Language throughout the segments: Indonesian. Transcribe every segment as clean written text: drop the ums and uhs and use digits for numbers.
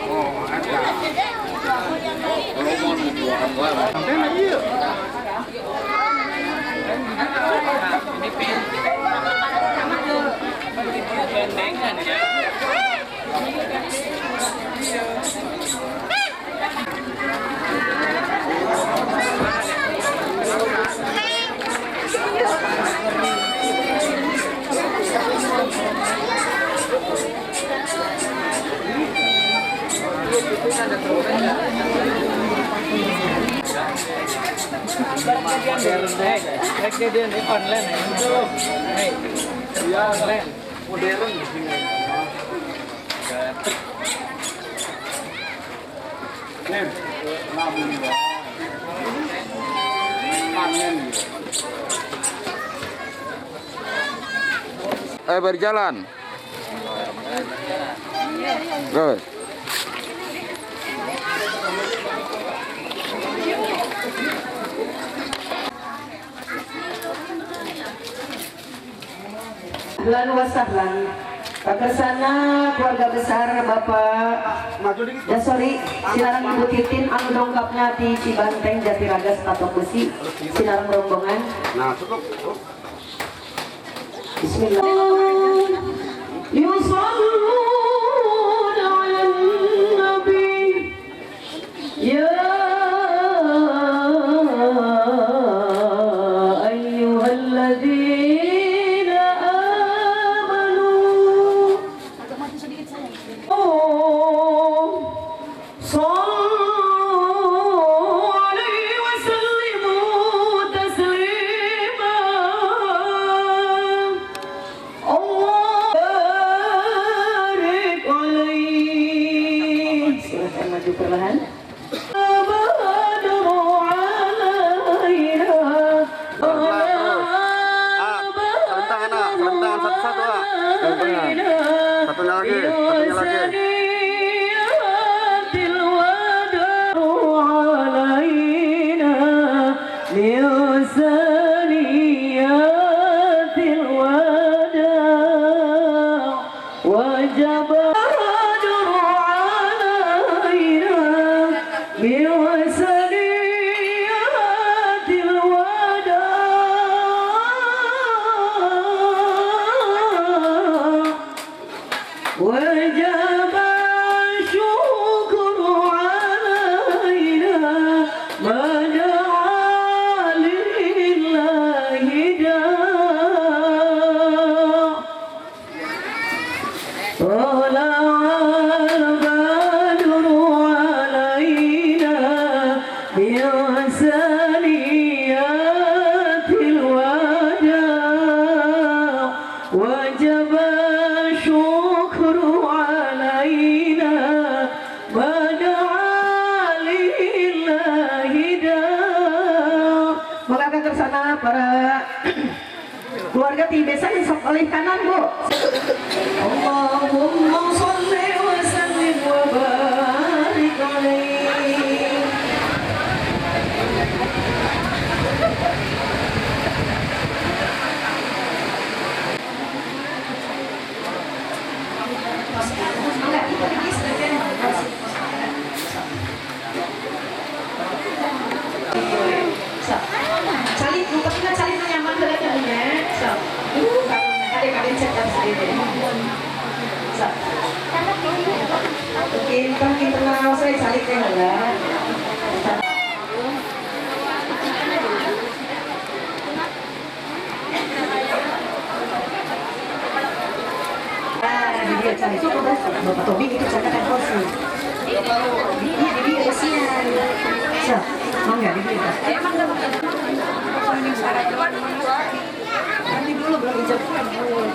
Oh, ada. Kalau mau dibuang gua. Sampai lagi yuk. Ini pin. Bendengan ya. Modern online itu. Hei. Ya, online. Modern di sini. Nen, namun ya. Panen gitu. Berjalan. Good. Ahlan wa sahlan. Pagersana keluarga besar Bapak Dasori Sinarang Ibu Titin anu dongkapna ti Cibanteng Jatiragas Patok Besi Sinarang rombongan. Nah, cukup. Bismillah. Yusalluna 'alan nabi. Ya ayyuhalladzina amanu. Sallu 'alaihi wa sallimu taslima. Allah barik alaihi. Silakan maju perlahan. Satunya lagi. وجب الشكر علينا ما دعا لله داع طلع البدر علينا بثنيات الوداع وجب الشكر علينا ما دعا لله داع. Mengangkat ke sana para keluarga di desa yang sok oleh kanan, Bu. Allahumma sholli wa sallim wa barik alaihi. Salin, mungkin salin nyaman berat jadinya. So, kadang-kadang cetak sendiri. So, mungkin kenal saya salin yang enggak. Dia cari itu Bapak Tobi itu cakap kursi. Jadi kasihan. So, mau nggak dibeli? Nanti dulu belum ijab kabul.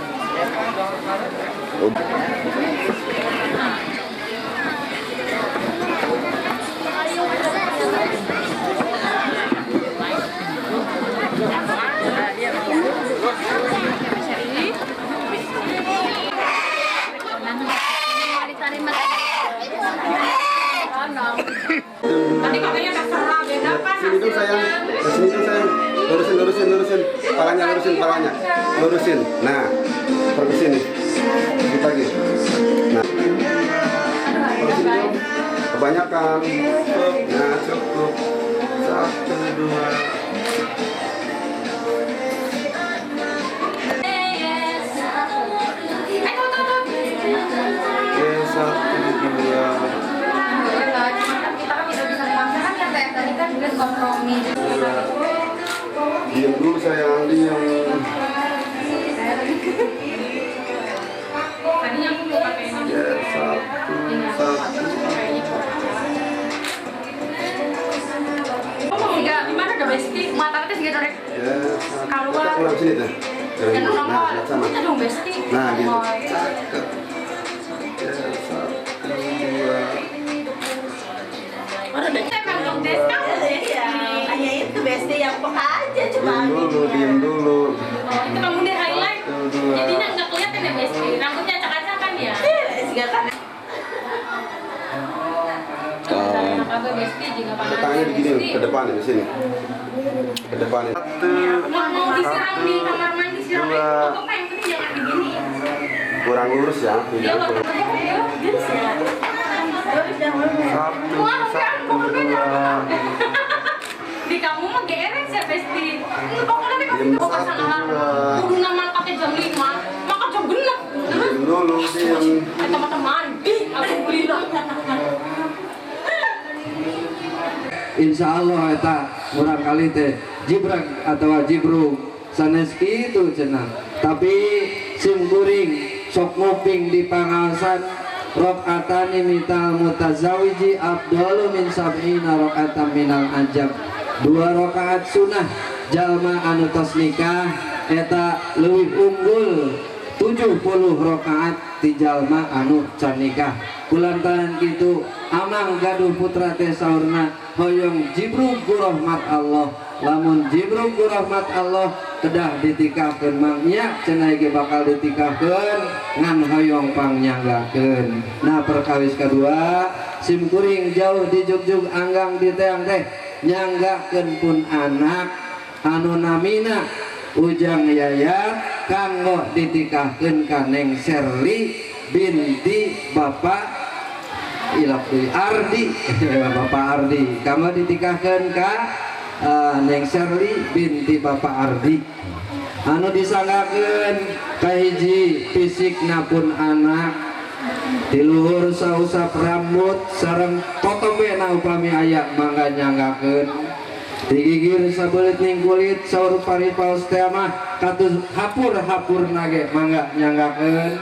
Tadi katanya udah salah, beda kan? Sini tuh sayang. Lurusin. Palanya. Lurusin. Nah, pergi sini. Dikit lagi. Nah. kebanyakan. Ya cukup. 1, 2. Oke, 1, 2. Kita kan tidak bisa memaksakan ya Teh. Tadi kan juga kompromi. Diam dulu sayang, diam. Tadinya aku mau pakai ini. Ya, 1. Tiga, gimana gak besti? Mata teh tiga dorek. Ya, Keluar. kita pulang sini tuh. Kan Nah, nongol. lihat sama. Kita dong besti. Nah, gitu. Nongol. Cakep. Ya, 1, 2. Saya emang dong besti. Hanya itu besti yang peka aja coba. Diam dulu. Oh, itu kamu di highlight. 1, 2. Jadinya nggak kelihatan ya besti. Rambutnya acak-acakan ya. Juga kan. Apa besti juga panas. Tangannya begini ke depan di sini. Ke depan. 1. Mau disiram di kamar mandi siram itu pokoknya yang penting jangan begini. Kurang lurus ya. Dia Tidak. waktu itu dia Terus ya. Terus yang mana? 1, 2. di kamu mah geres ya besti. Itu pokoknya deh kasih Jam tuh pasang 1, alarm. 2. Kudu nama pakai jam 5, maka jam genep. Diam dulu, diam. Teman-teman, alhamdulillah. Insya Allah eta murang kali teh jibrag atau jibrung sanes kitu cenah. Tapi sim kuring sok nguping di pangasan rakaatani mital mutazawiji afdalu min sab'ina rakaatan minal ajab. 2 rakaat sunnah jalma anu tos nikah eta leuwih unggul 70 rakaat ti jalma anu can nikah. Kulantaran kitu amang gaduh putra teh saurna hoyong jibrug ku rahmat Allah. Lamun jibrug ku rahmat Allah kedah ditikahkeun mangnya cenah ge bakal ditikahkeun ngan hoyong pangnyangakeun. Nah perkawis kedua sim kuring jauh di jugjug anggang di teang teh nyanggakeun pun anak anu namina Ujang Yayat kanggo ditikahkeun ka Neng Serli binti Bapak Ilakui Ardi. Bapak Ardi kamu ditikahkeun ka Neng Serli binti Bapak Ardi anu disanggakeun ka hiji fisikna pun anak di luhur sausap rambut sareng totombena upami aya mangga nyanggakeun digigir sabelit ning kulit saur paripaos teh mah katus hapur-hapur nage mangga nyanggakeun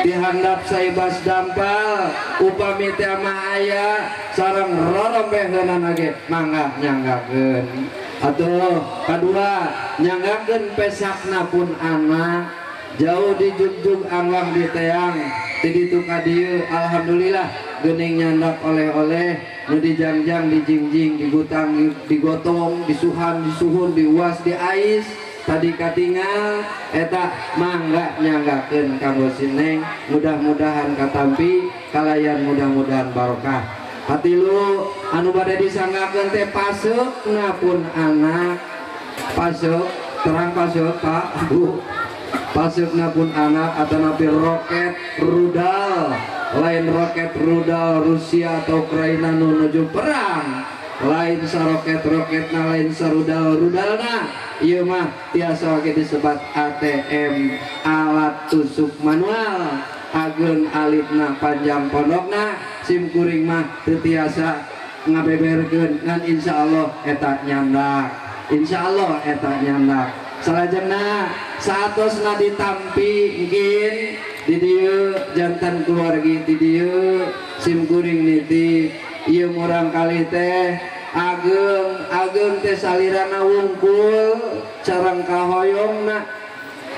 dihandap saibas dampal upami teh mah aya sareng rorombeheunana ge mangga nyanggakeun. Atuh kadua nyanggakeun pesakna pun anak jauh di jugjug anggang di teang ti ditu ka dieu alhamdulillah geuning nyandak oleh-oleh nu dijangjang dijingjing digutang digotong disuhan disuhun diuas diais tadi katingal eta mangga nyanggakeun kanggo sineng mudah-mudahan katampi kalayan mudah-mudahan barokah. Hatilu anu bade disanggakeun teh paseukna pun anak paseuk terang paseuk Pak Bu paseukna pun anak atau napi roket rudal lain roket rudal Rusia atau Ukraina nu nuju perang lain saroket-roketna lain sarudal rudalna ieu mah tiasa oge disebat ATM alat tusuk manual ageun alitna panjang pondokna sim kuring mah teu tiasa ngabeberkeun ngan insyaallah eta nyandak insyaallah eta nyandak salajengna saatosna ditampi mungkin di dieu jantan keluargi di dieu sim kuring niti ieu murang kali teh ageng teh salirana wungkul sareng kahoyongna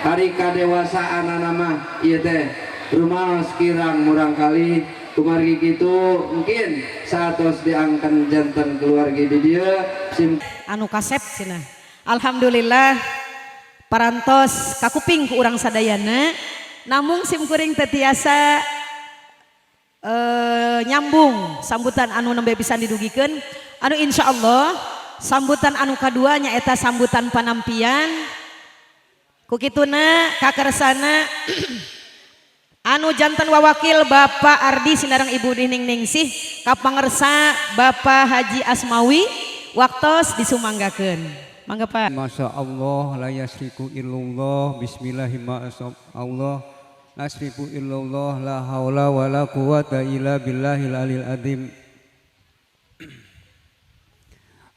hari kadewasaan mah ieu teh rumaos kirang murang kali kumargi kitu mungkin saatos diangkan jantan keluargi di dieu sim anu kasep cenah. Alhamdulillah parantos kakuping ku urang sadayana namung sim kuring teu tiasa nyambung sambutan anu nembe bisa didugikeun anu insyaallah sambutan anu kadua nyaeta sambutan panampian ku kituna kakersana anu jantan wawakil Bapak Ardi Sinarang Ibu Dining Ningsih kapangersa Bapak Haji Asmawi waktos disumanggakeun. Mangga Pak. Masya Allah la yasriku illallah bismillahirrahmanirrahim Allah la yasriku illallah la haula wa la quwata illa billahil alil azim.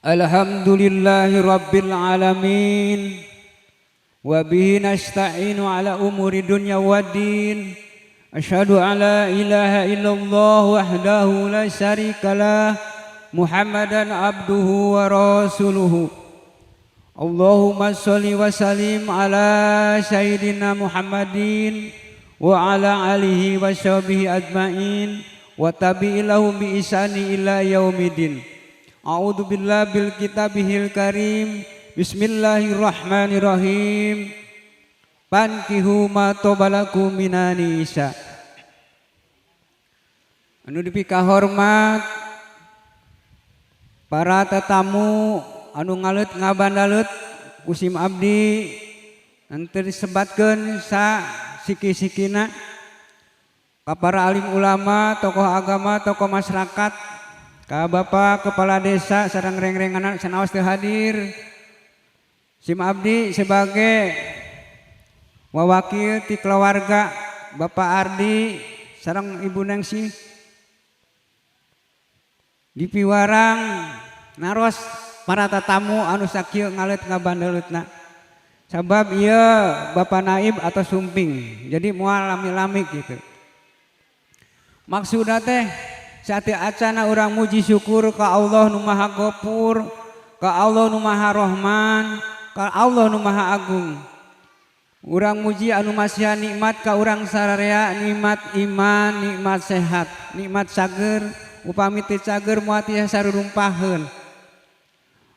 Alhamdulillahi rabbil alamin wa bihi nasta'inu ala umuri dunya waddin. Asyhadu an la ilaha illallah wahdahu la syarikalah Muhammadan abduhu wa rasuluhu. Allahumma sholli wa sallim ala sayyidina Muhammadin wa ala alihi wa sahbihi ajmain wa tabi'ilahum bi ihsani ila yaumidin. A'udzu billahi bil kitabihil karim. Bismillahirrahmanirrahim. Pankihu ma tobalakum minan nisa. Anu dipika hormat para tetamu anu ngalut ngabandalut kusim abdi nanti disebatkeun sa siki-sikina ka para alim ulama, tokoh agama, tokoh masyarakat, ka Bapak Kepala Desa sareng reng-renganan sanaos teu hadir. Sim abdi sebagai wawakil ti keluarga Bapak Ardi sareng Ibu Ningsih dipiwarang naros para tatamu anu sakieu ngalet ngabandelutna. Sabab ieu Bapak Naib atau sumping. Jadi moal lami-lami gitu. Maksudna teh saateu acana urang muji syukur ka Allah nu Maha Ghafur, ka Allah nu Maha Rahman, ka Allah nu Maha Agung. Urang muji anu masihan nikmat ka urang sararea, nikmat iman, nikmat sehat, nikmat sager, upami teu cager moal tiasa rurumpaheun.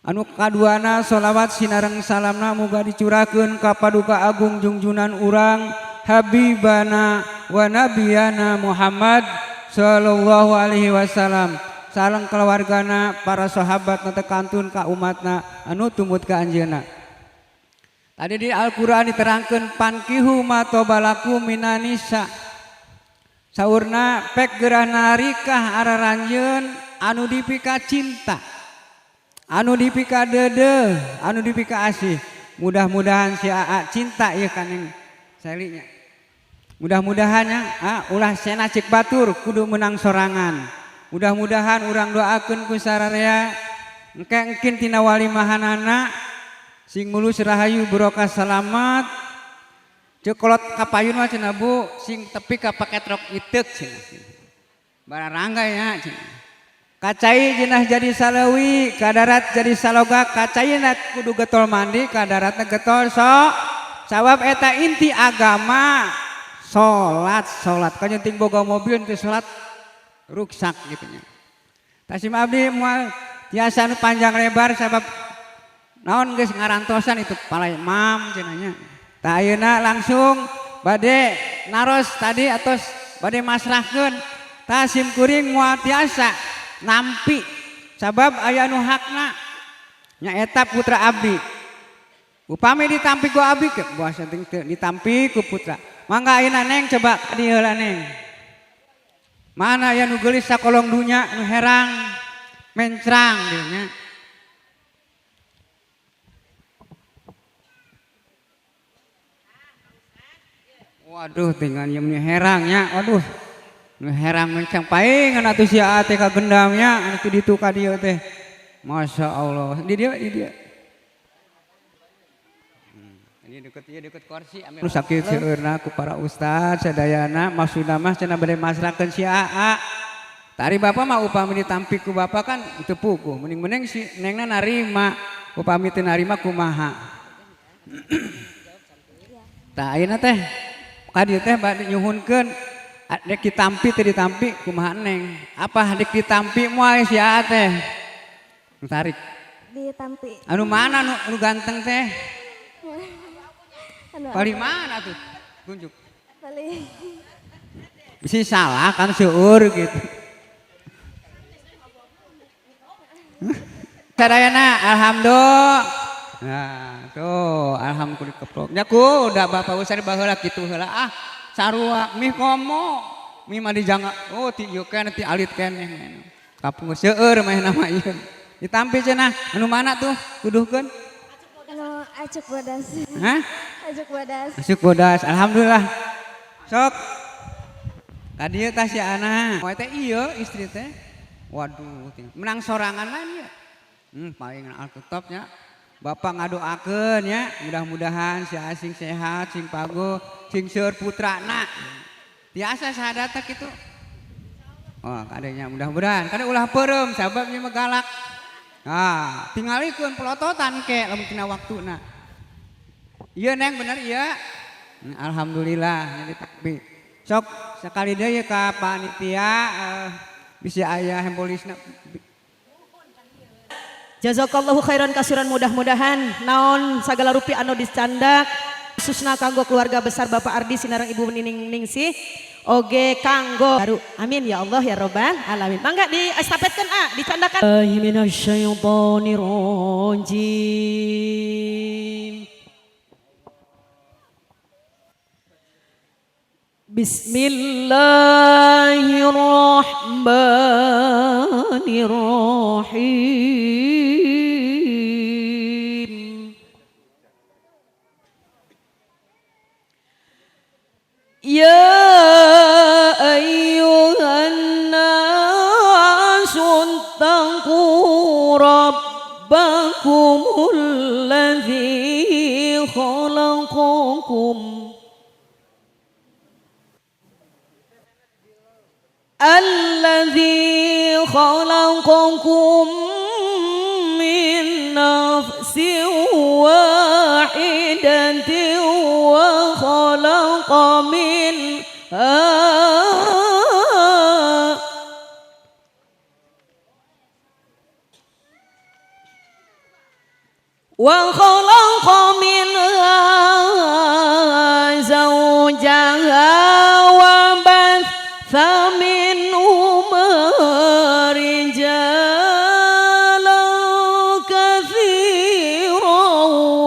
Anu kaduana sholawat sinareng salamna muga dicurahkeun ka paduka agung junjunan urang habibana wa nabiyana Muhammad sallallahu alaihi wasallam sareng keluargana para sahabat teu kantun ka umatna anu tumut ka anjeunna. Tadi di Al-Qur'an diterangkeun pankihu ma tobalakum minan nisa. Saurna pek geurah narikah araranjeun anu dipika cinta. Anu dipika dede, anu dipika asih. Mudah-mudahan si AA cinta ya kaneng salinya. Mudah-mudahannya ulah sena cek batur kudu menang sorangan. Mudah-mudahan urang doakeun ku sararea engke tina walimahanana sing mulus rahayu barokah salamat. Ceuk kolot kapayun mah cenah Bu, sing tepi ka paket rok iteuk cenah. Bararangga ya cenah. Kacai jenah jadi salawi, kadarat jadi saloga, kacayna kudu getol mandi, kadaratna getol sok. Sabab eta inti agama, salat. Kan penting boga mobil teu salat ruksak gitu nya. Tasim abdi moal tiasa nu panjang lebar sabab naon geus ngarantosan itu kepala imam cenah nya. Tah ayeuna langsung bade naros tadi atos bade masrahkeun. Tasim kuring moal tiasa nampi sabab aya nu hakna nyaeta putra abdi. Upami ditampi ku abdi ke boasa ditampi ku putra. Mangga ayeuna Neng coba ka dieu heula Neng. Mana aya nu geulis sakolong dunya nu herang mencrang dieu nya. Waduh tinggal ieu herangnya. Waduh. Nu herang mencang paengan atuh sia teh ka gendamnya anu teu ditu ka dieu teh. Masya Allah. Di dia. Ini deket kursi anu sakit seueurna ku para ustaz sadayana maksudna mah cenah bade masrakeun si AA. Tari Bapak mah upami ditampi ku Bapak kan teu puguh. Mending si Nengna narima. Upami teu narima kumaha. Tah ayeuna teh ka dieu teh bade nyuhunkeun dek ditampi teu ditampi kumaha Neng? Apa dek ditampi moal si AA teh? Nu tarik. Ditampi. Anu mana nu ganteng teh? Paling mana tuh? Tunjuk. Paling. Bisa salah kan seueur gitu. Sadayana alhamdulillah. Nah, tuh alhamdulillah keprok. Nya ku udah Bapak usah baheula kitu heula ah. sarua mih komo mih mah dijangga oh ti ieu keneh ti alit keneh kapung seueur mah nama ieu ditampi cenah anu mana tuh tuduhkeun Anu acuk bodas. hah Acuk bodas. masuk bodas alhamdulillah sok ka dieu tah si Ana moe teh ieu istri teh waduh menang sorangan lah dia paling alkutopnya Bapak ngadoakeun ya mudah-mudahan si Asing sehat sing pago sing seur putrana tiasa sadata kitu oh kadenya mudah-mudahan kada ulah peureum sababnya megalak nah tingalikeun pelototan ke lamun tina waktuna ieu neng bener ieu alhamdulillah jadi tapi sok sekali deui ka panitia bisa aya hembolisna Jazakallahu khairan kasiran mudah-mudahan naon sagala rupiah anu dicandak khususna kanggo keluarga besar Bapak Ardi sinareng Ibu Nining Ningsih oge kanggo baru amin ya Allah ya robbal alamin mangga di estafetkeun dicandakan minasyaitonirrajim Bismillahirrahmanirrahim Ya ayyuhan nasu taqu rabbakumul ladzi khalaqakum الذي خلقكم من نفس واحدة وخلق منها زوجها وبث منهما رجالا كثيرا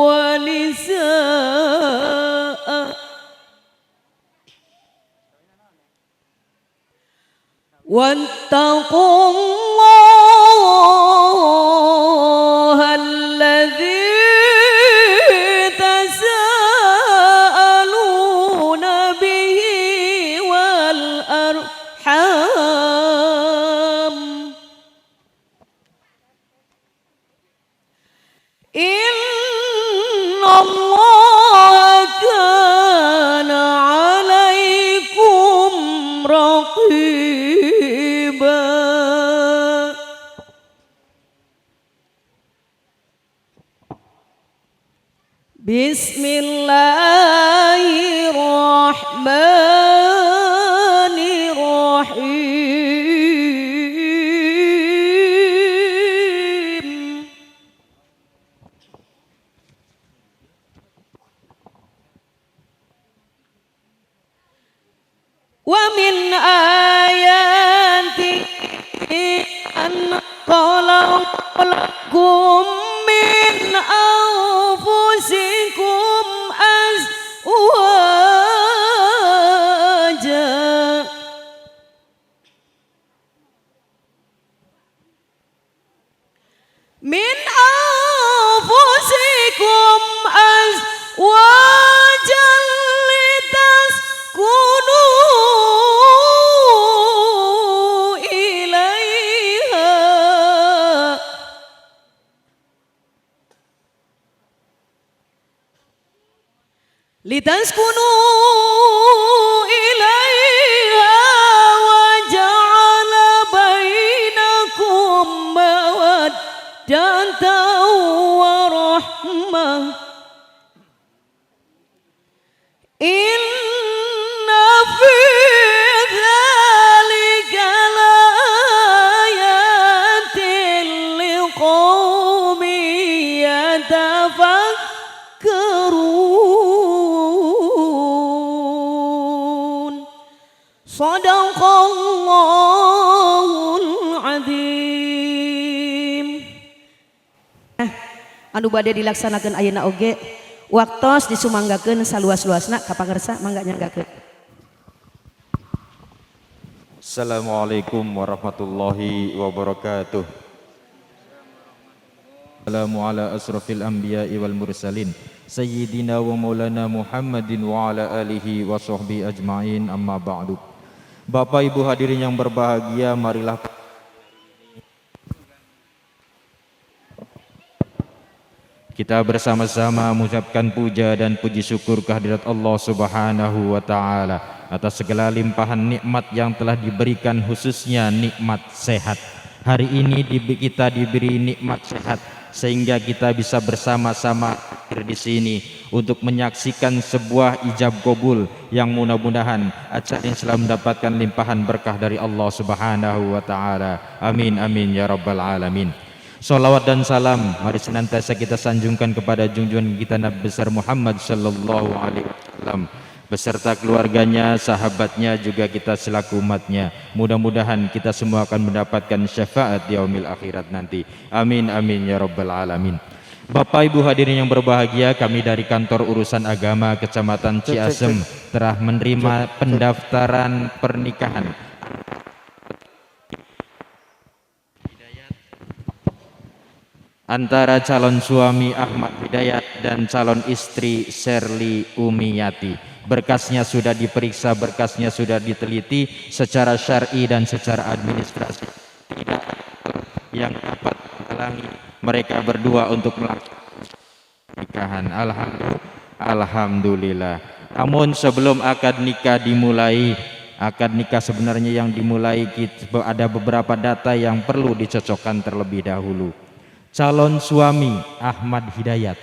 ونساء واتقوا الله الذي تساءلون به والأرحام إن الله كان عليكم رقيبا بسم الله الرحمن الرحيم ومن آياته أن خلق لكم من أنفسكم أزواجا من أنفسكم أزواجا لتسكنوا إليها وجعل بينكم مودة ورحمة إن في ذلك لآيات لقوم يتفكرون صدق الله العظيم anu bade dilaksanakeun ayeuna oge waktos disumanggakeun saluas-luasna ka pangarsa mangga nyanggakeun Assalamualaikum warahmatullahi wabarakatuh. Assalamu ala asrafil anbiya'i wal mursalin Sayyidina wa maulana Muhammadin wa ala alihi wa sahbihi ajma'in, amma ba'du. Bapak Ibu hadirin yang berbahagia, marilah kita bersama-sama mengucapkan puja dan puji syukur kehadirat Allah Subhanahu wa taala atas segala limpahan nikmat yang telah diberikan, khususnya nikmat sehat. Hari ini kita diberi nikmat sehat sehingga kita bisa bersama-sama di sini untuk menyaksikan sebuah ijab kabul yang mudah-mudahan acara ini selalu mendapatkan limpahan berkah dari Allah Subhanahu wa taala. Amin amin ya rabbal alamin. Salawat dan salam mari senantiasa kita sanjungkan kepada junjungan kita Nabi besar Muhammad sallallahu alaihi wasallam beserta keluarganya, sahabatnya, juga kita selaku umatnya. Mudah-mudahan kita semua akan mendapatkan syafaat di yaumil akhirat nanti. Amin amin ya rabbal alamin. Bapak Ibu hadirin yang berbahagia, kami dari Kantor Urusan Agama Kecamatan Ciasem telah menerima pendaftaran pernikahan antara calon suami Ahmad Hidayat dan calon istri Sherly Umiyati. Berkasnya sudah diperiksa, berkasnya sudah diteliti secara syar'i dan secara administrasi. Tidak yang dapat menghalangi mereka berdua untuk melakukan pernikahan. Alhamdulillah. Namun sebelum akad nikah dimulai, akad nikah sebenarnya yang dimulai ada beberapa data yang perlu dicocokkan terlebih dahulu. Calon suami Ahmad Hidayat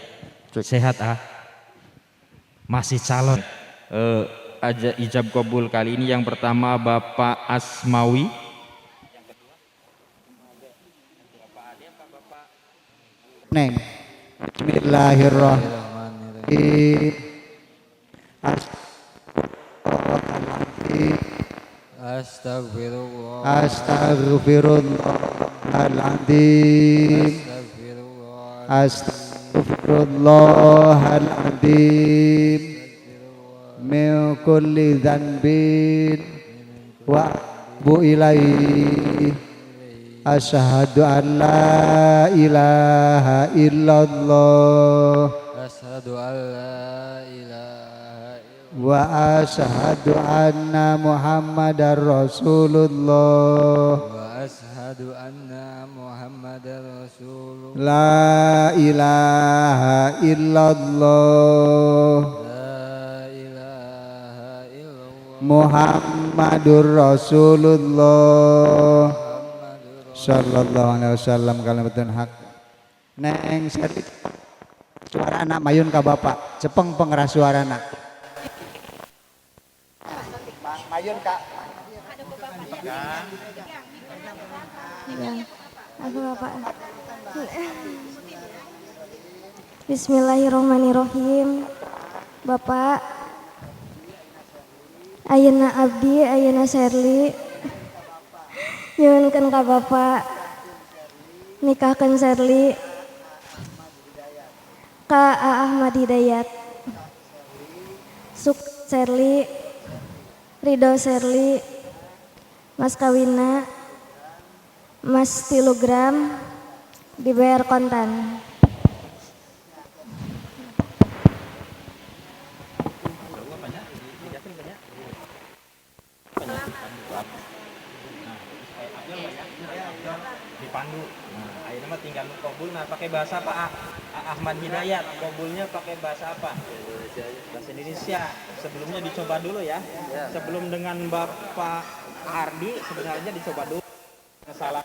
sehat masih calon. Ijab kabul kali ini yang pertama Bapak Asmawi, Neng. Bismillahirrahmanirrahim. Astagfirullahaladzim. Astaghfirullahaladzim min kulli dhanbin wa atubu ilaihi. Asyhadu an la ilaha illallah wa asyhadu anna Muhammadar Rasulullah. La ilaha illallah Muhammadur Rasulullah sallallahu alaihi wasallam. Kalimatun hak. Neng Sherly, suara anak mayun ka bapak, cepeng pengeras suara anak. Mayun kak. Ya, aku bapak. Bismillahirrahmanirrahim. Bapak, ayeuna abdi, ayeuna Sherly nyuwunkeun ka bapak nikahkeun Sherly ka Ahmad Hidayat. Suk Sherly, ridho Sherly, mas kawina mas 3 gram dibayar kontan. Dipandu. Nah, akhirnya mah tinggal kabul. Nah, pakai bahasa apa? Ahmad Hidayat. Kabulnya pakai bahasa apa? Bahasa Indonesia. Sebelumnya dicoba dulu ya. Sebelum dengan Bapak Ardi sebenarnya dicoba dulu. Salah.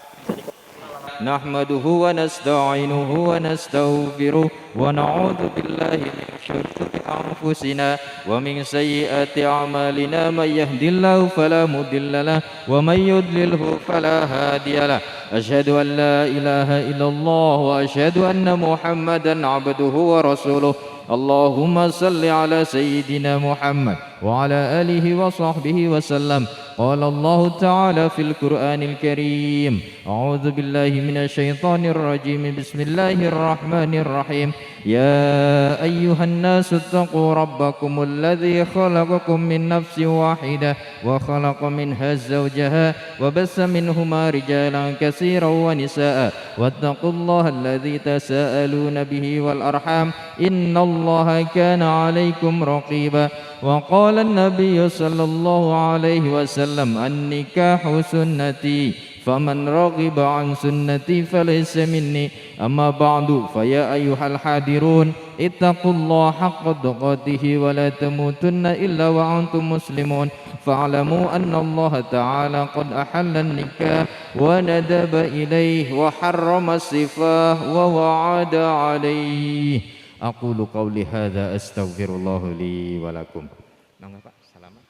Nahmaduhu wa nasta'inuhu wa nastaghfiruh wa na'udzu billahi min syururi anfusina wa min sayyiati a'malina may yahdihillahu fala mudilla lahu wa may yudlilhu fala hadiya lahu. Asyhadu an la ilaha illallah wa asyhadu anna Muhammadan 'abduhu wa rasuluh. Allahumma salli ala sayyidina Muhammad wa ala alihi wa sahbihi wa sallam. قال الله تعالى في القرآن الكريم أعوذ بالله من الشيطان الرجيم بسم الله الرحمن الرحيم يا أيها الناس اتقوا ربكم الذي خلقكم من نفس واحدة وخلق منها زوجها وبث منهما رجالا كثيرا ونساء واتقوا الله الذي تساءلون به والأرحام إن الله كان عليكم رقيبا وقال النبي صلى الله عليه وسلم النكاح سنتي فمن رغب عن سنتي فليس مني أما بعد فيا أيها الحاضرون اتقوا الله حق تقاته ولا تموتن إلا وأنتم مسلمون فاعلموا أن الله تعالى قد أحل النكاح وندب إليه وحرم السفاه ووعد عليه أقول قولي هذا أستغفر الله لي ولكم. Pak, salaman.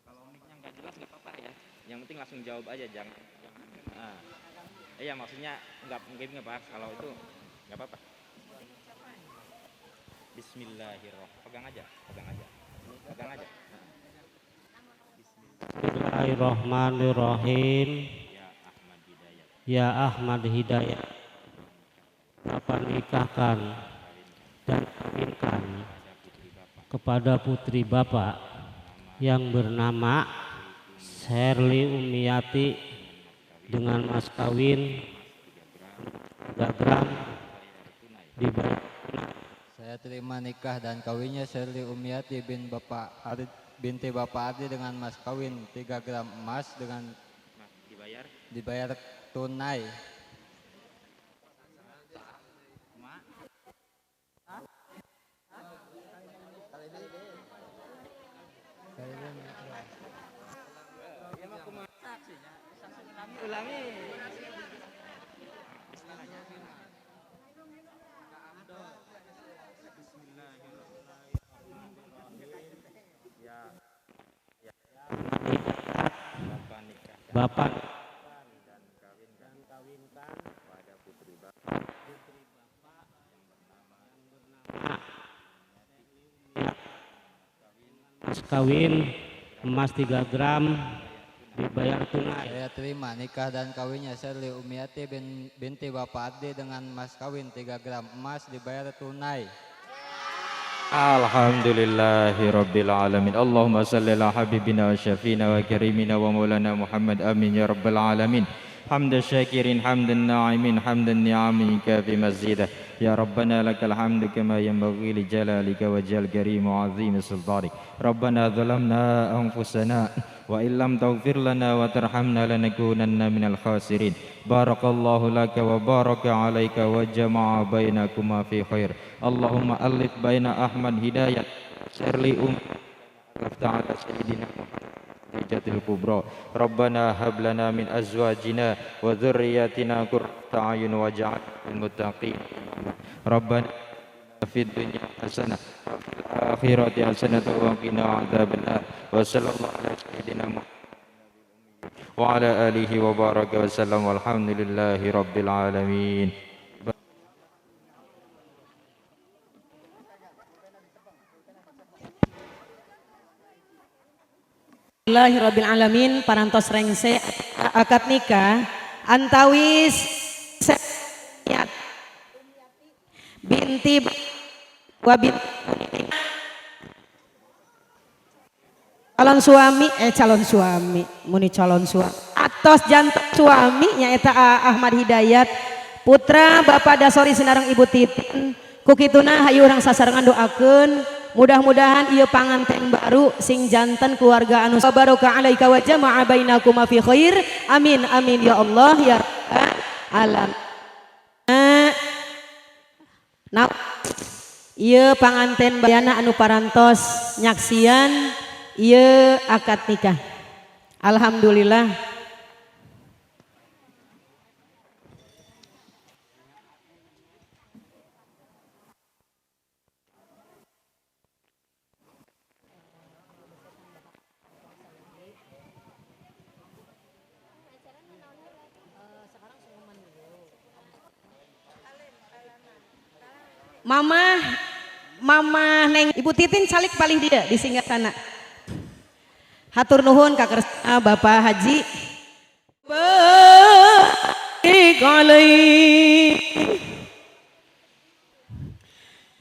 Kalau mic-nya nggak jelas nggak apa-apa ya. Yang penting langsung jawab aja, jangan. Iya maksudnya nggak mungkin nggak Pak. Kalau itu nggak apa-apa. Bismillahirrahmanirrahim. Pegang aja. Bismillahirrahmanirrahim. Ya Ahmad Hidayat, Bapak nikahkan dan kawinkan kepada putri Bapak yang bernama Sherly Umiati dengan mas kawin 3 gram dibayar. Saya terima nikah dan kawinnya Sherly Umiati binti Bapak Ardi dengan mas kawin 3 gram emas dengan dibayar tunai. Bapak mas kawin emas 3 gram dibayar tunai. Saya terima nikah dan kawinnya Sherly Umiati binti Bapak Ardi dengan mas kawin 3 gram emas dibayar tunai. Alhamdulillahi Rabbil Alamin. Allahumma salli ala habibina wa syafina wa karimina wa maulana Muhammad amin ya Rabbal Alamin. حمد الشاكرين حمد الناعمين حمد النعم كافي مزيده يا ربنا لك الحمد كما ينبغي لجلالك وجه الكريم وعظيم سلطانك ربنا ظلمنا أنفسنا وإن لم تغفر لنا وترحمنا لنكونن من الخاسرين بارك الله لك وبارك عليك وجمع بينكما في خير اللهم ألف بين أحمد هداية شرلي تعالى سيدنا محمد Jatil kubra Rabbana hab lana min azwajina wa dhurriyyatina qurrata a'yun waj'alna lil muttaqin Rabbana fid dunya hasanah wa fil akhirati hasanah wa qina adzabannar wa sallallahu ala sayyidina Muhammad wa ala alihi wa baraka wa sallam walhamdulillahi rabbil alamin. Alhamdulillahirabbil alamin. Parantos rengse akad nikah antawis binti calon suami muni calon suami atos jantan suami nyaeta Ahmad Hidayat putra Bapak Dasori Sinareng Ibu Titin kukituna hayu urang sasarengan doakeun mudah-mudahan ieu panganten baru sing jantan keluarga anu barokah alaika wa jama'a bainakuma fi khair amin amin ya Allah ya alam. Nah ieu panganten bayana anu parantos nyaksian ieu akad nikah alhamdulillah. Mama Mama Neng Ibu Titin calik paling dia di singgah sana. Hatur nuhun ka kersana Bapak Haji. Baik alai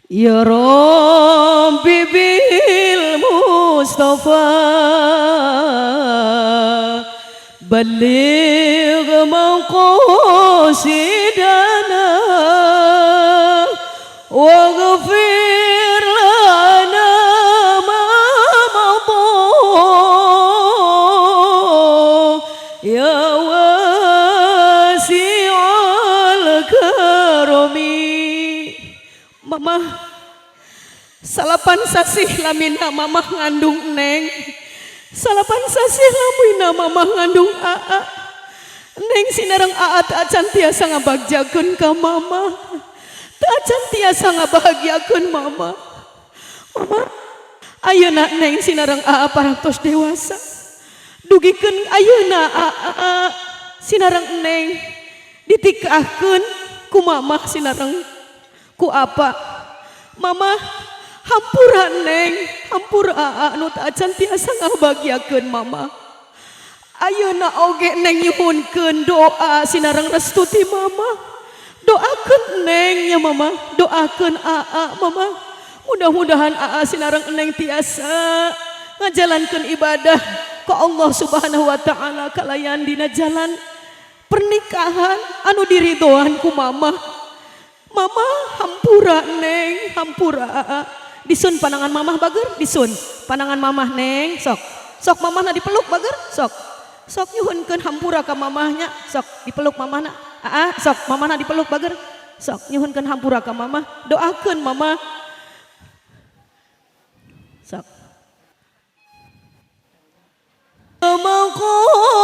ya Rabbi bil Mustafa baligh maqasidana waghfir lana ma madha ya wasi'al karami. Mama salapan sasih lamina mama ngandung Neng, salapan sasih lamina mama ngandung Aa. Neng sinareng Aa tak acan tiasa ngabagjakeun ka mama, tak acan tiasa ngabahagiakeun mama. Mama ayeuna Neng sinareng Aa parantos dewasa, dugikeun ayeuna Aa sinareng Neng ditikahkeun ku mama sinareng ku apa. Mama hampura Neng, hampura Aa anu teu acan tiasa ngabahagiakeun mama. Ayeuna oge Neng nyuhunkeun doa sinareng restu ti mama. Doakeun Neng ya mama, doakeun Aa mama. Mudah-mudahan Aa sinareng Neng tiasa ngajalankeun ibadah ka Allah Subhanahu wa taala kalayan dina jalan pernikahan anu diridhoan ku mama. Mama hampura Neng, hampura Aa. Disun panangan mamah bager, disun panangan mamah Neng, sok. Sok mamahna dipeluk bager, sok. Sok nyuhunkeun hampura ka mamahnya, sok dipeluk mamahna. Aa, sok mamahna dipeluk bager. Sok nyuhunkeun hampura ka mamah, doakeun mama. Sok.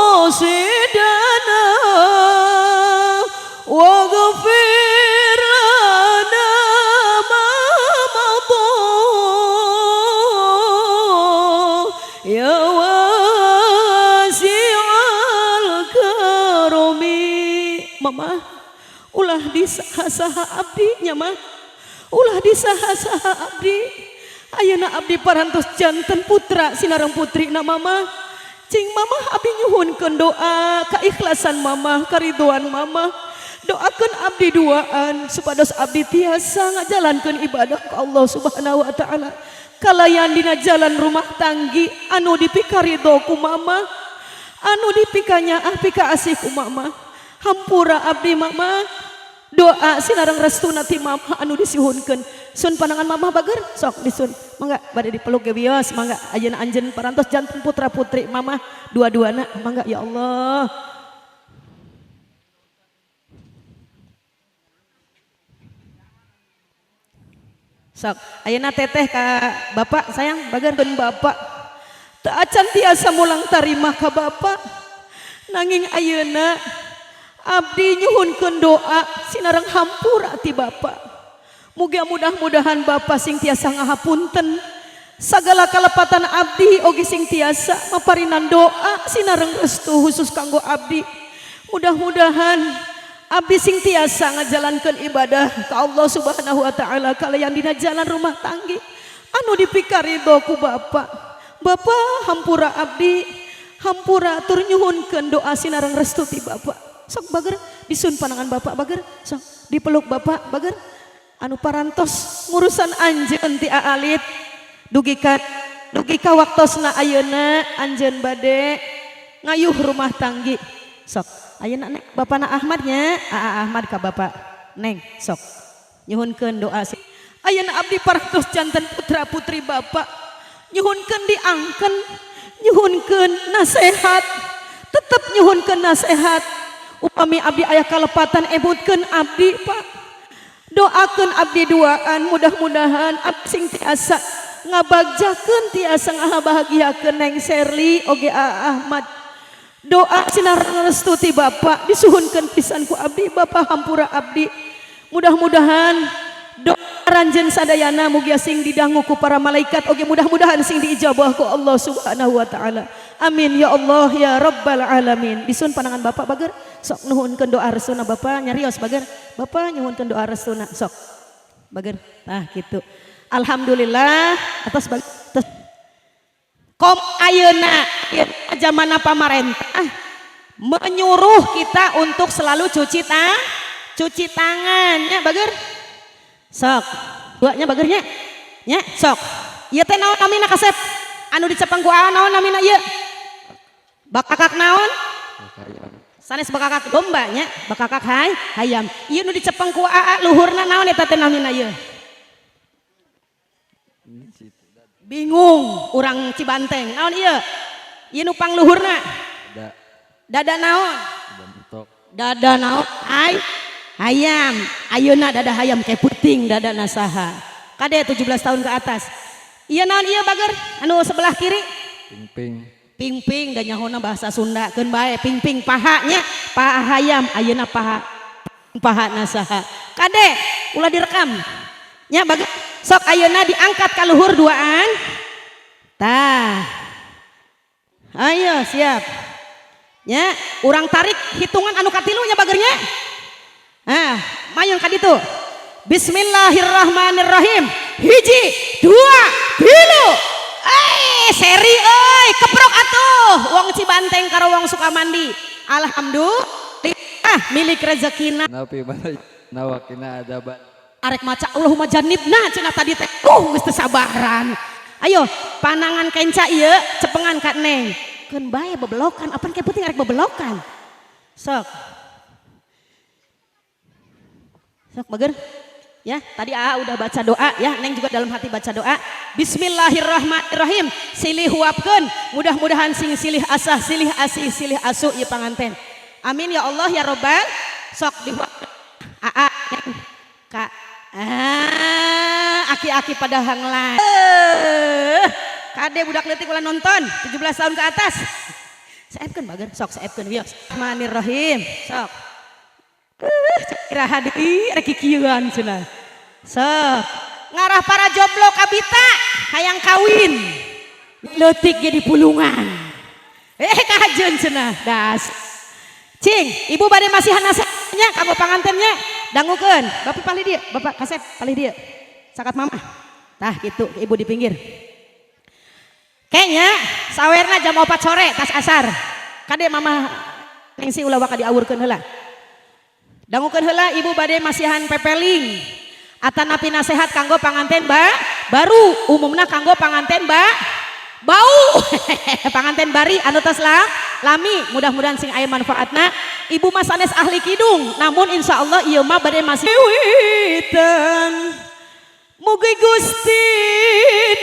Maqasidana waghfir lana ma madha ya wasi'al karami. Mama ulah disaha-saha abdi nya mah, ulah disaha-saha abdi. Ayeuna abdi parantos janten putra sinareng putri na mama. Cing mama abdi nyuhunkeun doa keikhlasan mama, kariduan mama. Doakeun abdi duaan supados abdi tiasa ngajalankeun ibadah ka Allah Subhanahu wa taala. Kalayan dina jalan rumah tanggi anu dipikaridho ku mama, anu dipikanya pika asih ku mama. Hampura abdi mama. Doa sinareng restuna ti mama anu disihuhunkeun. Sun panangan mama bager, sok disun. Mangga bade dipeluk ge bios, mangga ayeuna anjeun parantos janten putra putri mama dua-duana. Mangga ya Allah. Sok ayeuna teteh ka bapak sayang bageurkeun bapak. Teu acan tiasa mulang tarima ka bapak. Nanging ayeuna abdi nyuhunkeun doa sinareng hampura ti bapak. Muga mudah-mudahan bapak sing tiasa ngahapunten sagala kalepatan abdi oge sing tiasa maparinan doa sinareng restu khusus kanggo abdi. Mudah-mudahan abdi sing tiasa ngajalankeun ibadah ka Allah Subhanahu wa taala kalayan dina jalan rumah tanggi anu dipikaridho ku bapak. Bapak hampura abdi, hampura tur nyuhunkeun doa sinareng restu ti bapak. Sok bager disun panangan bapak bager, sok dipeluk bapak bager. Anu parantos ngurusan anjeun ti aalit dugi ka waktosna ayeuna anjeun bade ngayuh rumah tanggi. Sok ayeuna Neng bapana Ahmadnya Aa Ahmad ka bapak Neng sok nyuhunkeun doa. Ayeuna abdi parantos janten putra putri bapak nyuhunkeun diangkeun, nyuhunkeun nasehat, tetep nyuhunkeun nasehat. Upami abdi aya kalepatan emutkeun abdi Pak. Doakeun abdi duaan mudah-mudahan abdi sing tiasa ngabagjakeun tiasa ngabahagiakeun Neng Sherly oge Ahmad. Doa sinareng restu ti bapak disuhunkeun pisan ku abdi bapak hampura abdi. Mudah-mudahan doa ranjeun sadayana mugia sing didangu ku para malaikat oge mudah-mudahan sing diijabah ku Allah Subhanahu wa taala. Amin ya Allah ya rabbal alamin. Disun panangan bapak bager sok nuhunkeun doa restuna bapak nyarios bager. Bapak nyuhunkeun doa restuna sok bager. Nah gitu. Alhamdulillah atas kom ayeuna zamana pamarentah menyuruh kita untuk selalu cuci tangannya bager sok duanya bagernya nya sok ieu teh naon namina kasep anu dicepeng ku naon namina ieu bakakak naon sanes bakakak domba nya bakakak hayam ieu nu dicepeng ku luhurna naon eta teh namina ieu bingung orang Cibanteng naon iya iya nupang luhurna dada naon dada naon hayam ayeuna dada hayam kayak puting dada nasaha kade 17 tahun ke atas iya naon iya bager anu sebelah kiri ping dan nyahona bahasa Sunda keun bae ping pahanya paha hayam ayeuna paha nasaha kade ulah direkam nya bager sok ayeuna diangkat ka luhur duaan tah ayo siap nya urang tarik hitungan anu katilunya bagernya mayun ka ditu bismillahirrahmanirrahim hiji dua tilu seri keprok atuh wong Cibanteng karo wong Sukamandi alhamdulillah milik rezekina napi nawakina adaban arek maca Allahumma jannibna cenah tadi teh geus teu sabaran ayo panangan kenca ieu cepengan ka neng keun bae bebelokan apan ke penting arek bebelokan sok bager ya tadi udah baca doa ya neng juga dalam hati baca doa bismillahirrahmanirrahim silih huapkeun mudah-mudahan sing silih asah silih asih silih asu ieu panganten amin ya Allah ya robbal sok dihuap kak aki-aki pada hanglan kade budak leutik ulah nonton 17 tahun ke atas saepkeun bager sok saepkeun wios Bismillahirrahmanirrahim sok iraha deui rek kieuan cenah sok ngarah para jomblo kabita hayang kawin leutik ge di pulungan kahajeun cenah das cing ibu bade masihan nasehatnya kanggo pangantennya dangukeun bapak palih dia bapak kasep palih dia sakat mama tah gitu ibu di pinggir kayaknya sawerna jam 4 sore tas asar kade mama nengsi ulah waka diawurkeun heula dangukeun heula ibu bade masihan pepeling atanapi nasehat kanggo panganten baru umumna kanggo panganten bau panganten bari anu tos lami mudah-mudahan sing aya manfaatna ibu mas sanes ahli kidung namun insya Allah ieu mah bade masih witan mugi Gusti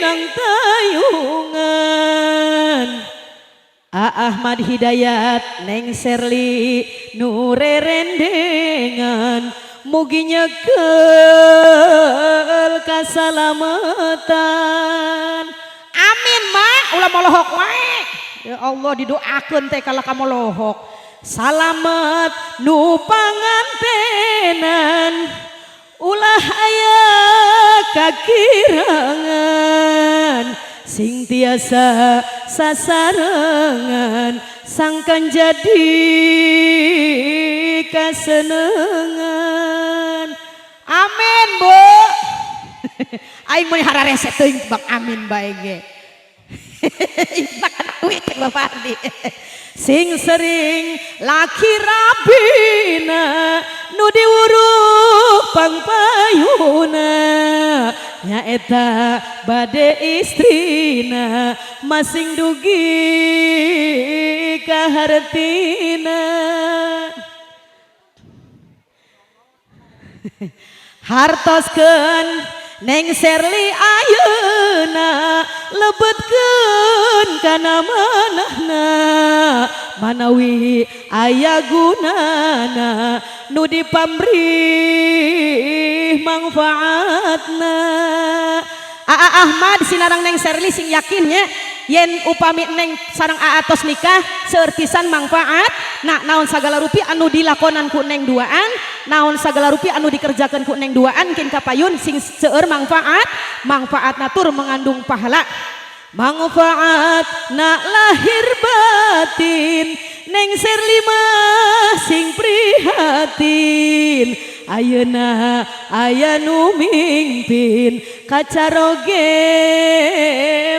nang tayungan Ahmad Hidayat Neng Serli Nure rendengan mugi nyekel kasalamatan amin mak ulah molohok wae ya Allah didoakeun teh kala ka molohok salamet nu pangantenan ulah aya kakirangan sing tiasa sasarengan sangkan jadi kasenengan amin bu aing mun hararese teuing bang amin bae ge ibakan duit Bapak Ardi sing sering laki rabina nu diuruk pangpayuna nyaeta bade istrina masing dugi kahartina hartoskeun Neng Serli ayeuna lebetkeun kana manahna manawi aya gunana nu dipamrih manfaatna Ahmad sinarang Neng Serli sing yakinnya yen upami Neng sareng tos nikah seertisan manfaat nah naon sagala rupiah anu dilakonan ku Neng duaan naon sagala rupiah anu dikerjakan ku Neng duaan kin kapayun sing seueur manfaat natur mengandung pahala manfaat na lahir batin Neng Serli mah sing prihatin ayeuna aya nu mingpin kacaroge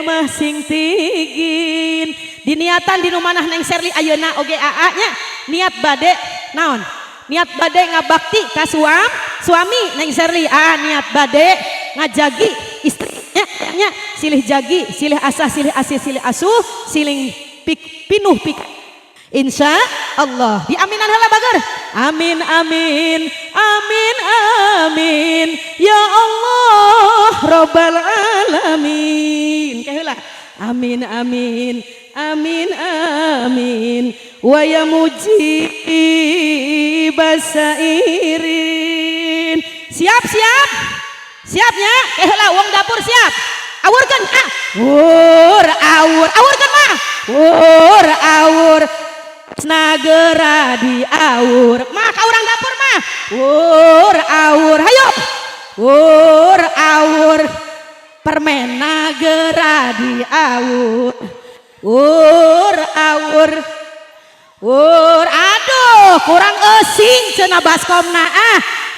mah sing tigin diniatan di numanah Neng Serli ayeuna oge aa nya niat bade naon niat bade ngabakti ka suami Neng Serli niat bade ngajagi istrinya nya silih jagi silih asah silih asih silih asuh silih pinuh pik insya Allah diaminan heula bager amin amin amin amin ya Allah Rabbal alamin kaheula amin amin amin amin wa ya mujibasairin siap siapnya kaheula wong dapur siap awurkeun awurkeun mah awur nagera di awur mah ka urang dapur mah awur hayo awur permen nagera di awur awur aduh kurang esing cenah baskomna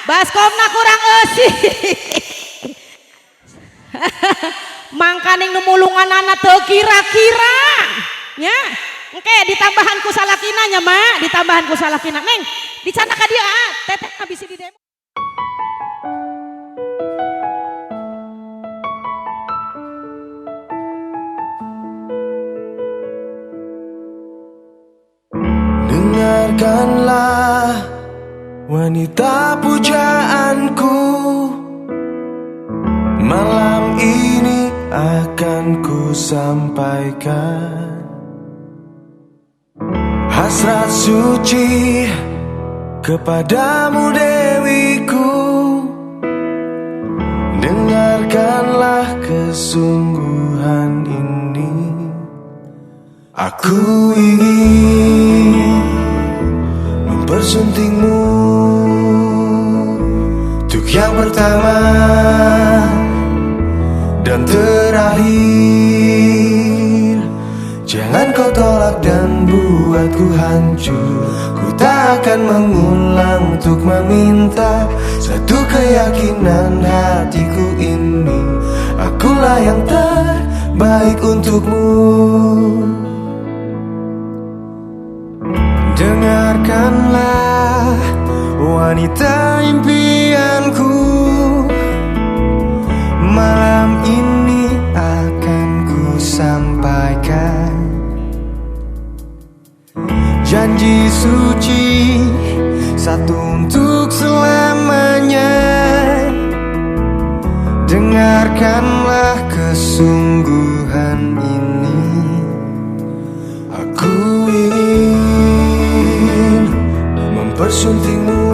baskomna kurang esing mangkaning numulunganana teu kira-kira nya engke ditambahan ku salakina nya mak ditambahan ku salakina neng dicana ka dia teteh habis di demo dengarkanlah wanita pujaanku malam ini akan ku sampaikan hasrat suci kepadamu Dewiku dengarkanlah kesungguhan ini aku ingin mempersuntingmu untuk yang pertama dan terakhir jangan kau tolak dan buatku hancur ku tak akan mengulang untuk meminta satu keyakinan hatiku ini akulah yang terbaik untukmu dengarkanlah wanita impianku malam ini akan ku sampaikan janji suci satu untuk selamanya dengarkanlah kesungguhan ini aku ingin mempersuntingmu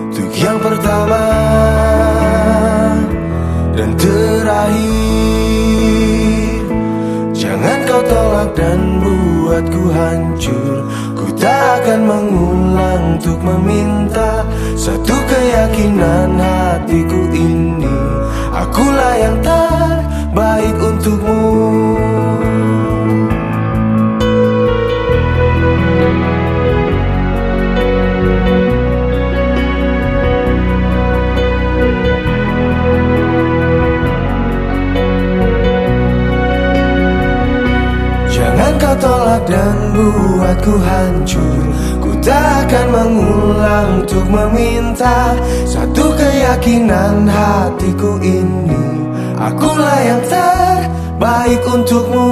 untuk yang pertama dan terakhir jangan kau tolak dan buatku hancur ku tak akan mengulang untuk meminta satu keyakinan hatiku ini akulah yang terbaik untukmu kau tolak dan buatku hancur ku tak akan mengulang untuk meminta satu keyakinan hatiku ini akulah yang terbaik untukmu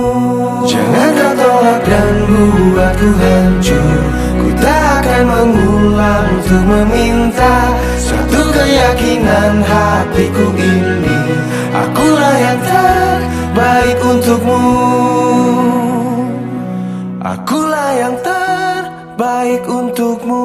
jangan kau tolak dan buatku hancur ku tak akan mengulang untuk meminta satu keyakinan hatiku ini akulah yang terbaik untukmu akulah yang terbaik untukmu.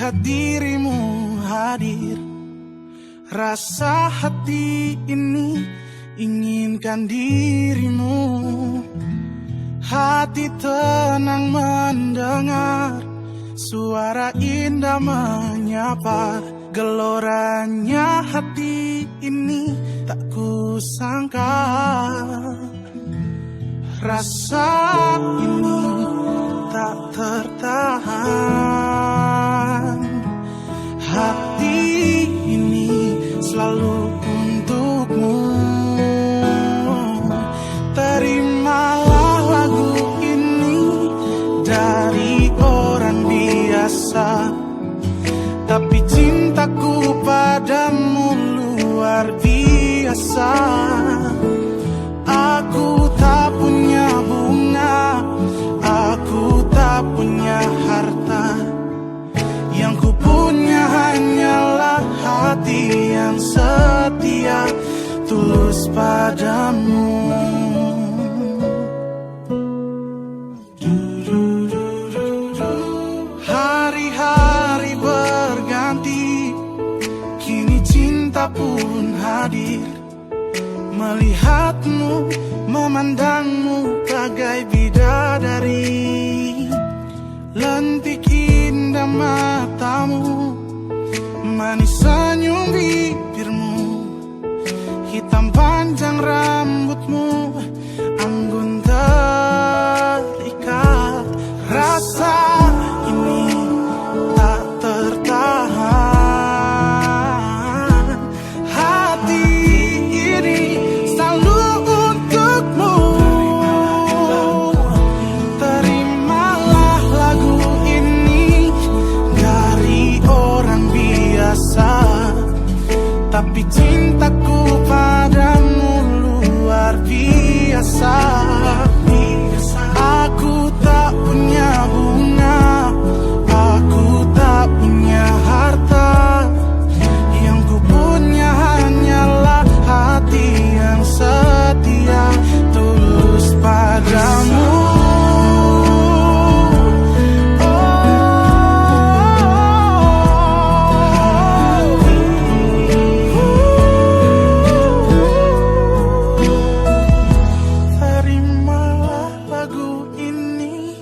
melihat dirimu hadir. Rasa hati ini inginkan dirimu. Hati tenang mendengar suara indah menyapa. Geloranya hati ini tak kusangka. Rasa ini tak tertahan. Hati ini selalu untukmu. Terimalah lagu ini dari orang biasa, tapi cintaku padamu luar biasa. Aku tak punya bunga, aku tak punya harta. Yang ku punya hanyalah hati yang setia, tulus padamu. Hari-hari berganti, kini cinta pun hadir. Melihatmu, memandangmu bagai bidadari. Lentik indah matamu, manis senyum bibirmu, hitam panjang rambutmu, anggun terikat. Rasa ini tak tertahan. Hati ini selalu untukmu. Terimalah lagu ini dari orang biasa, tapi cintaku padamu luar biasa. Aku tak punya bunga, aku tak punya harta. Yang ku punya hanyalah hati yang setia, tulus padamu. Terimalah lagu ini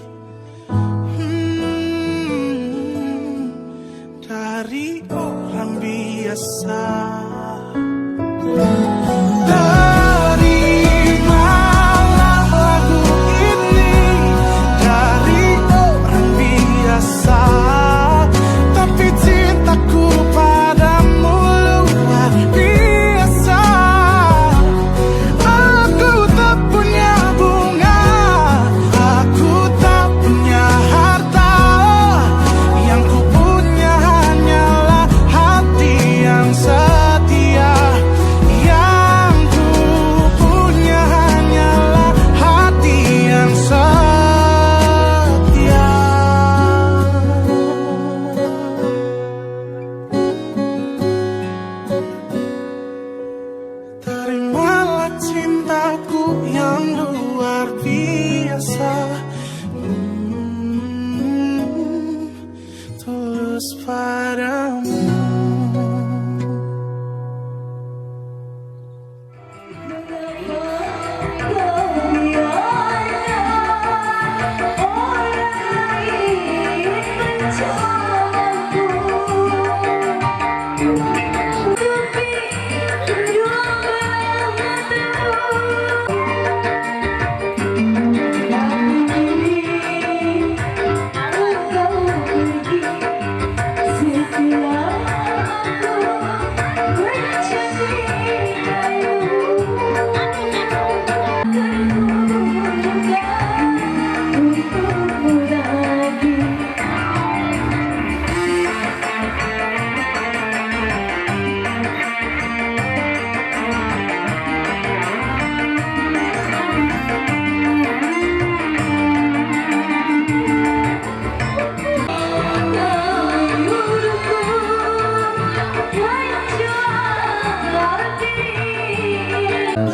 dari orang biasa. Terimalah lagu ini dari orang biasa, tapi cintaku padamu luar biasa. Aku tak punya bunga, aku tak punya harta. Yang ku punya hanyalah hati yang setia. Yang ku punya hanyalah hati yang setia. Terimalah cintaku yang luar biasa, tulus padamu.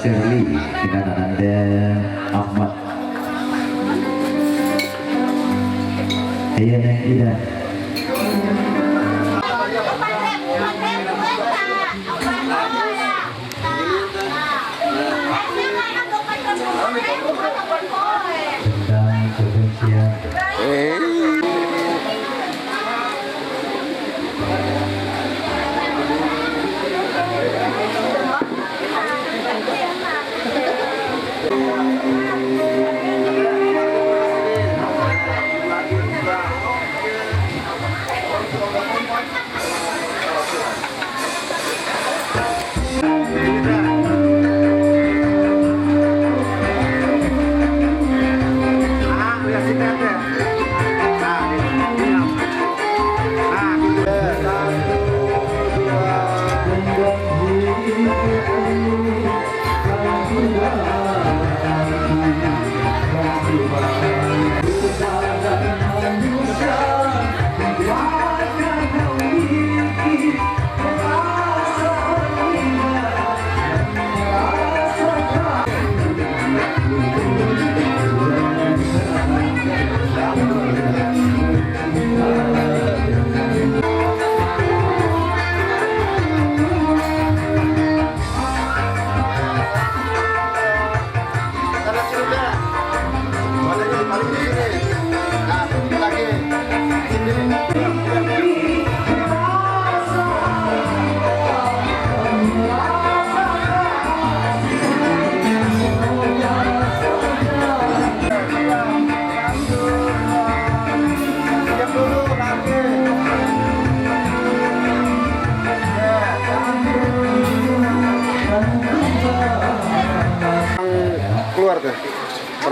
Shirley dengan Anda Ahmad. Ayo Neng Ida.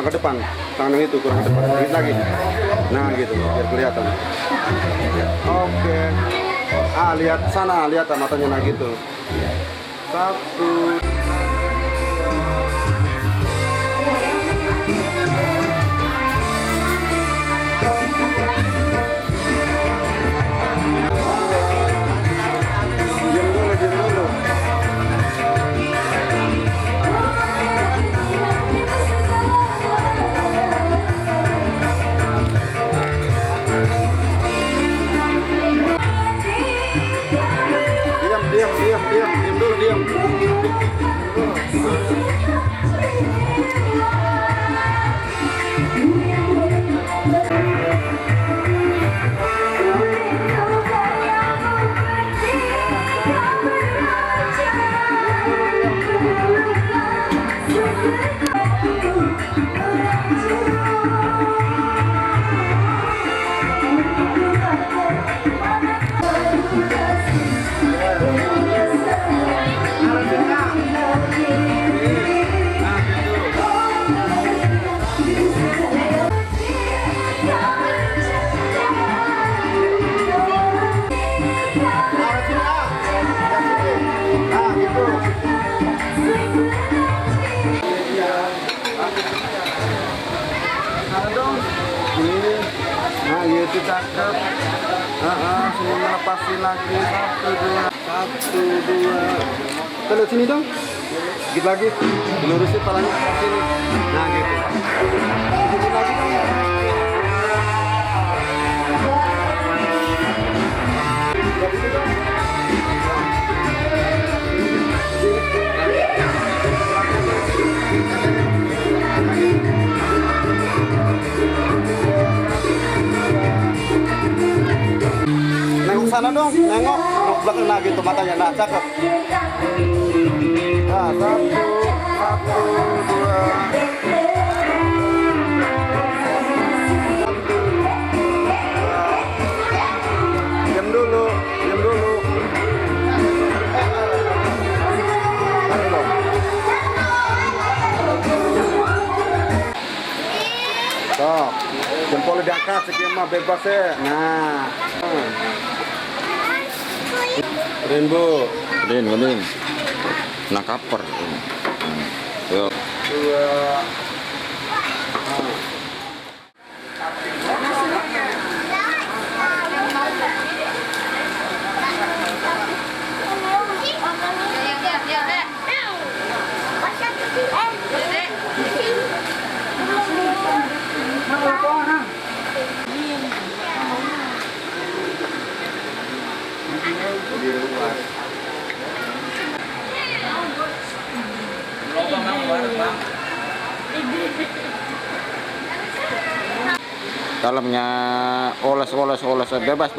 kurang ke depan, tangan yang itu kurang ke depan, sedikit lagi. Nah gitu, biar kelihatan. Oke. Lihat sana, lihat matanya nah gitu. 1. Diam dulu, diam. Nah gitu cakep. Sini melepasin lagi. 1, 2. Kita lihat sini dong. Sedikit lagi. Lurusin palanya ke sini. Nah gitu. Sedikit lagi dong. Nengok sana dong, nengok belakang nah gitu matanya, nah cakep. Nah 1, 2. Diam dulu. Stop. Jempolnya diangkat, sekian mah bebas ya. Nah. Rainbow. Kemudian. Nah kaper. Yuk. 2. Dalamnya oles bebas.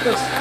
terus.